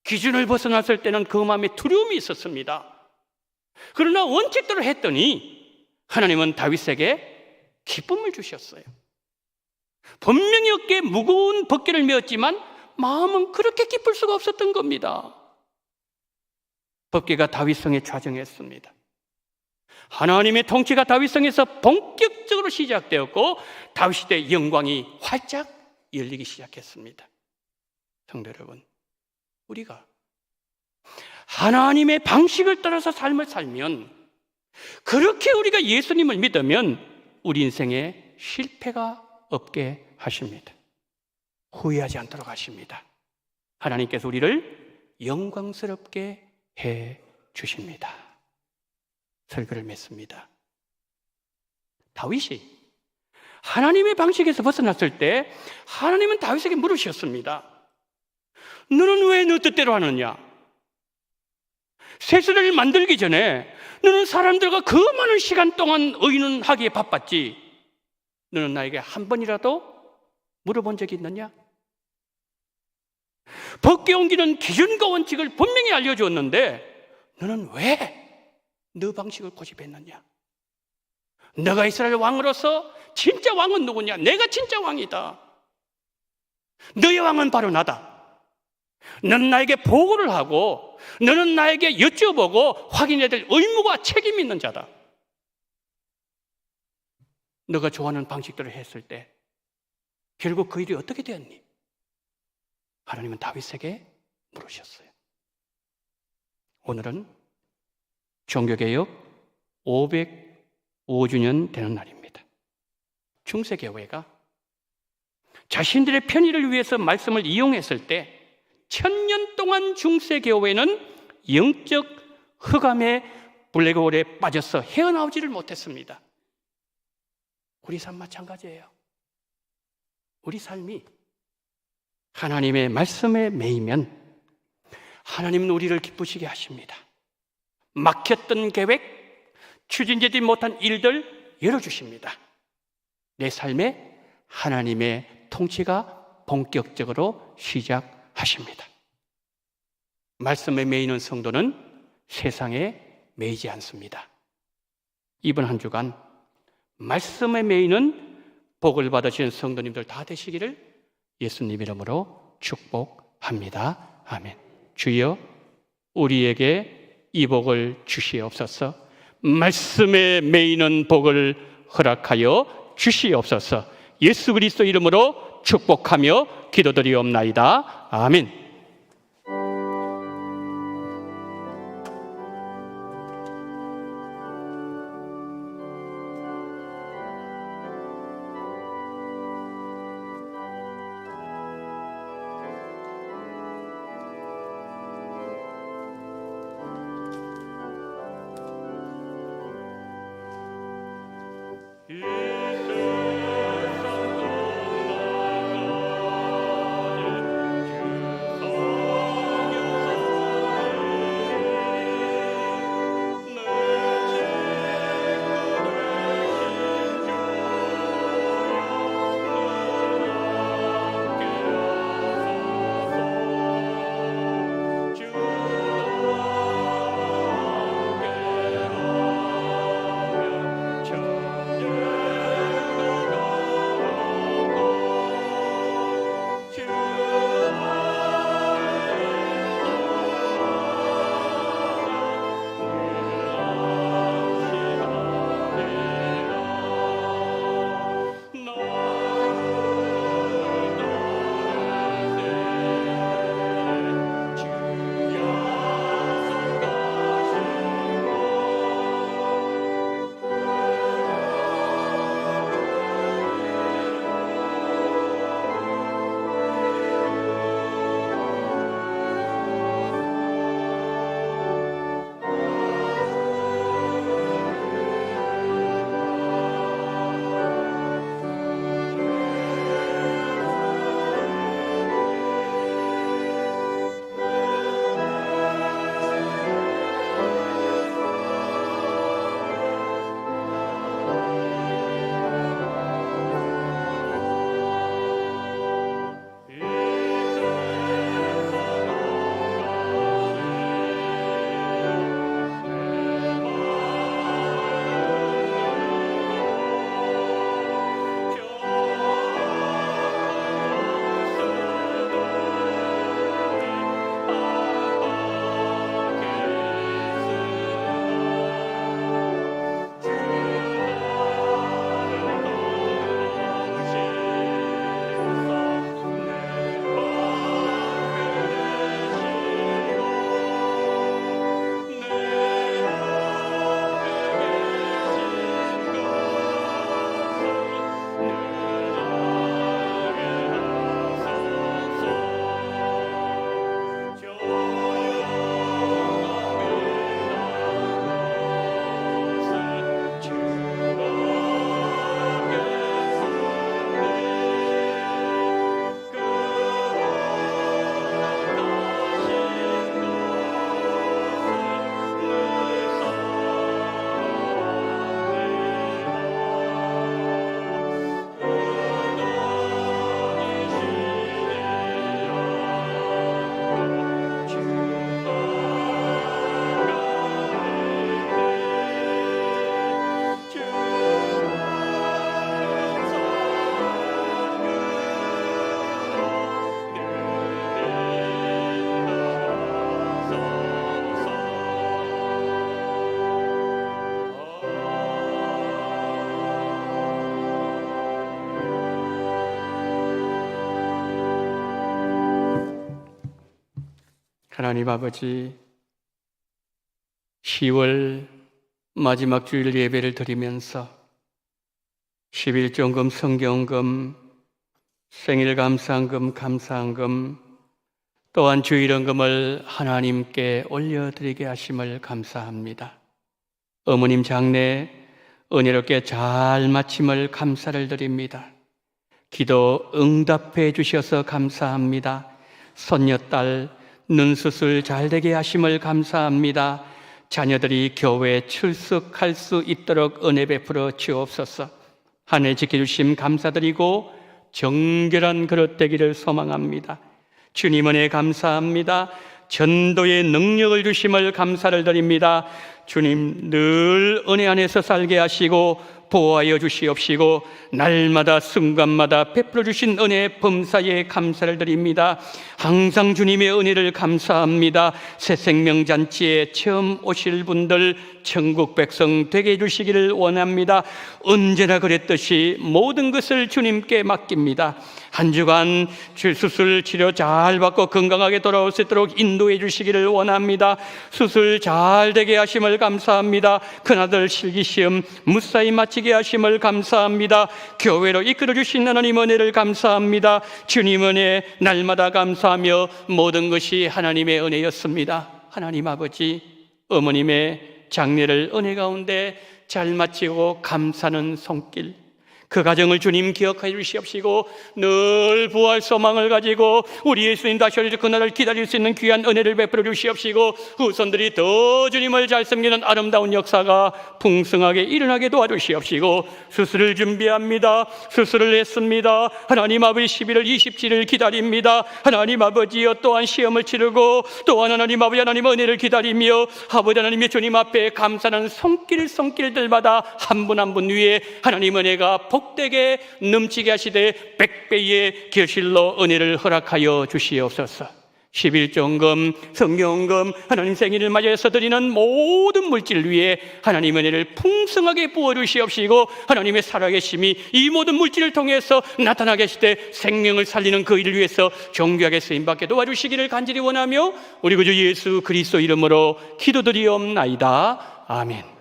기준을 벗어났을 때는 그 마음에 두려움이 있었습니다. 그러나 원칙대로 했더니 하나님은 다윗에게 기쁨을 주셨어요. 분명히 어깨에 무거운 법궤를 메었지만 마음은 그렇게 기쁠 수가 없었던 겁니다. 법궤가 다윗성에 좌정했습니다. 하나님의 통치가 다윗성에서 본격적으로 시작되었고 다윗 시대의 영광이 활짝 열리기 시작했습니다. 성도 여러분, 우리가 하나님의 방식을 따라서 삶을 살면, 그렇게 우리가 예수님을 믿으면 우리 인생에 실패가 없게 하십니다. 후회하지 않도록 하십니다. 하나님께서 우리를 영광스럽게 해 주십니다. 설교를 맺습니다. 다윗이 하나님의 방식에서 벗어났을 때 하나님은 다윗에게 물으셨습니다. 너는 왜 너 뜻대로 하느냐? 세수를 만들기 전에 너는 사람들과 그 많은 시간 동안 의논하기에 바빴지, 너는 나에게 한 번이라도 물어본 적이 있느냐? 법궤 옮기는 기준과 원칙을 분명히 알려주었는데 너는 왜 너 방식을 고집했느냐? 너가 이스라엘 왕으로서 진짜 왕은 누구냐? 내가 진짜 왕이다. 너의 왕은 바로 나다. 너는 나에게 보고를 하고 너는 나에게 여쭤보고 확인해야 될 의무가 책임이 있는 자다. 너가 좋아하는 방식대로 했을 때 결국 그 일이 어떻게 되었니? 하나님은 다윗에게 물으셨어요. 오늘은 종교개혁 505주년 되는 날입니다. 중세교회가 자신들의 편의를 위해서 말씀을 이용했을 때 1000년 동안 중세교회는 영적 흑암의 블랙홀에 빠져서 헤어나오지를 못했습니다. 우리 삶 마찬가지예요. 우리 삶이 하나님의 말씀에 매이면 하나님은 우리를 기쁘시게 하십니다. 막혔던 계획, 추진되지 못한 일들 열어주십니다. 내 삶에 하나님의 통치가 본격적으로 시작하십니다. 말씀에 매이는 성도는 세상에 매이지 않습니다. 이번 한 주간 말씀에 매이는 복을 받으신 성도님들 다 되시기를 예수님 이름으로 축복합니다. 아멘. 주여, 우리에게 이 복을 주시옵소서. 말씀에 매이는 복을 허락하여 주시옵소서. 예수 그리스도 이름으로 축복하며 기도드리옵나이다. 아멘. 하나님 아버지, 10월 마지막 주일 예배를 드리면서 11조금, 성경금, 생일 감사한금, 감사한금, 또한 주일헌금을 하나님께 올려드리게 하심을 감사합니다. 어머님 장례 은혜롭게 잘 마침을 감사를 드립니다. 기도 응답해 주셔서 감사합니다. 손녀딸 눈수술 잘 되게 하심을 감사합니다. 자녀들이 교회에 출석할 수 있도록 은혜 베풀어 주옵소서. 한 해 지켜주심 감사드리고 정결한 그릇 되기를 소망합니다. 주님 은혜 감사합니다. 전도의 능력을 주심을 감사를 드립니다. 주님 늘 은혜 안에서 살게 하시고 보호하여 주시옵시고 날마다 순간마다 베풀어 주신 은혜 범사에 감사를 드립니다. 항상 주님의 은혜를 감사합니다. 새 생명 잔치에 처음 오실 분들 천국 백성 되게 해주시기를 원합니다. 언제나 그랬듯이 모든 것을 주님께 맡깁니다. 한 주간 수술 치료 잘 받고 건강하게 돌아올 수 있도록 인도해 주시기를 원합니다. 수술 잘 되게 하심을 감사합니다. 큰아들 실기시험 무사히 마치게 하심을 감사합니다. 교회로 이끌어 주신 하나님 은혜를 감사합니다. 주님 은혜 날마다 감사하며 모든 것이 하나님의 은혜였습니다. 하나님 아버지, 어머님의 장례를 은혜 가운데 잘 마치고 감사는 손길, 그 가정을 주님 기억하여 주시옵시고 늘 부활 소망을 가지고 우리 예수님 다시 오실 그날을 기다릴 수 있는 귀한 은혜를 베풀어 주시옵시고 후손들이 더 주님을 잘 섬기는 아름다운 역사가 풍성하게 일어나게 도와주시옵시고 수술을 준비합니다. 수술을 했습니다. 하나님 아버지 11월 27일 기다립니다. 하나님 아버지여 또한 시험을 치르고 또한 하나님 아버지 하나님 은혜를 기다리며 아버지 하나님의 주님 앞에 감사하는 손길들마다 한 분 한 분 위에 하나님 은혜가 복되게 넘치게 하시되 백배의 결실로 은혜를 허락하여 주시옵소서. 11조금, 성경금, 하나님 생일을 맞이해서 드리는 모든 물질 위에 하나님 은혜를 풍성하게 부어주시옵시고 하나님의 살아계심이 이 모든 물질을 통해서 나타나게 하시되 생명을 살리는 그 일을 위해서 존귀하게 쓰임받게 도와주시기를 간절히 원하며 우리 구주 예수 그리스도 이름으로 기도드리옵나이다. 아멘.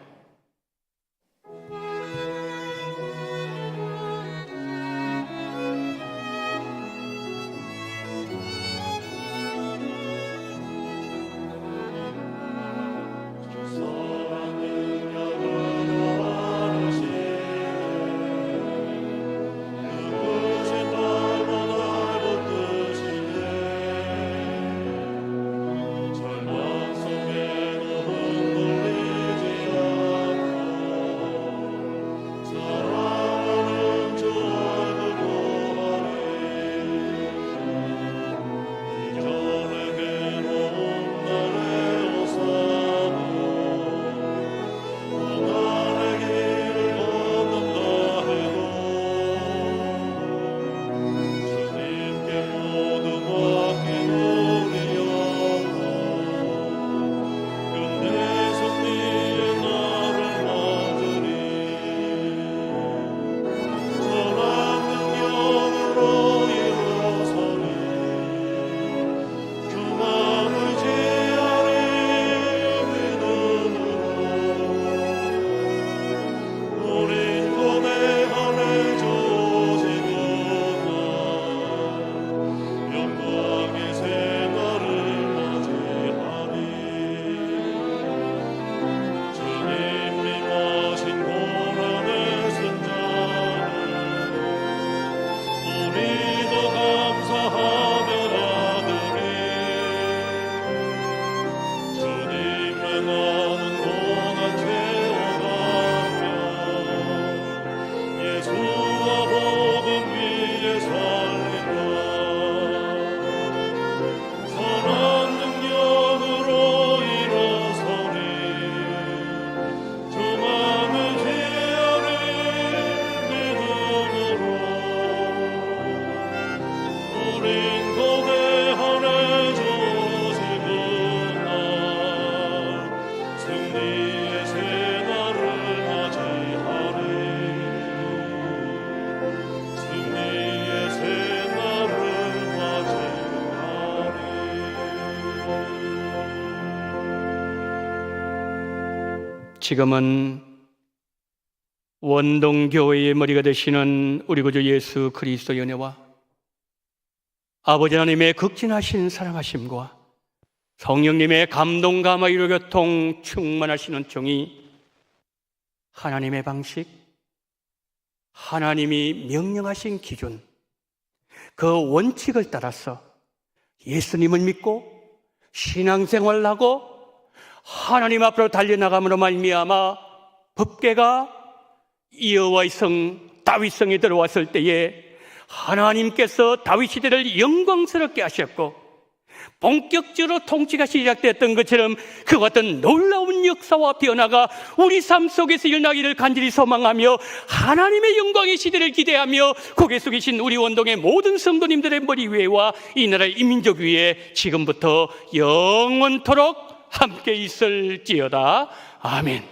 지금은 원동교회의 머리가 되시는 우리 구주 예수 그리스도의 은혜와 아버지 하나님의 극진하신 사랑하심과 성령님의 감동 감화 위로 교통 충만하시는 종이 하나님의 방식, 하나님이 명령하신 기준, 그 원칙을 따라서 예수님을 믿고 신앙생활을 하고 하나님 앞으로 달려나감으로 말미암아 법궤가 여호와의 성 다윗성에 들어왔을 때에 하나님께서 다윗 시대를 영광스럽게 하셨고 본격적으로 통치가 시작됐던 것처럼 그와 같은 놀라운 역사와 변화가 우리 삶 속에서 일어나기를 간절히 소망하며 하나님의 영광의 시대를 기대하며 고개 숙이신 우리 원동의 모든 성도님들의 머리 위에와 이 나라의 인민족 위에 지금부터 영원토록 함께 있을지어다. 아멘.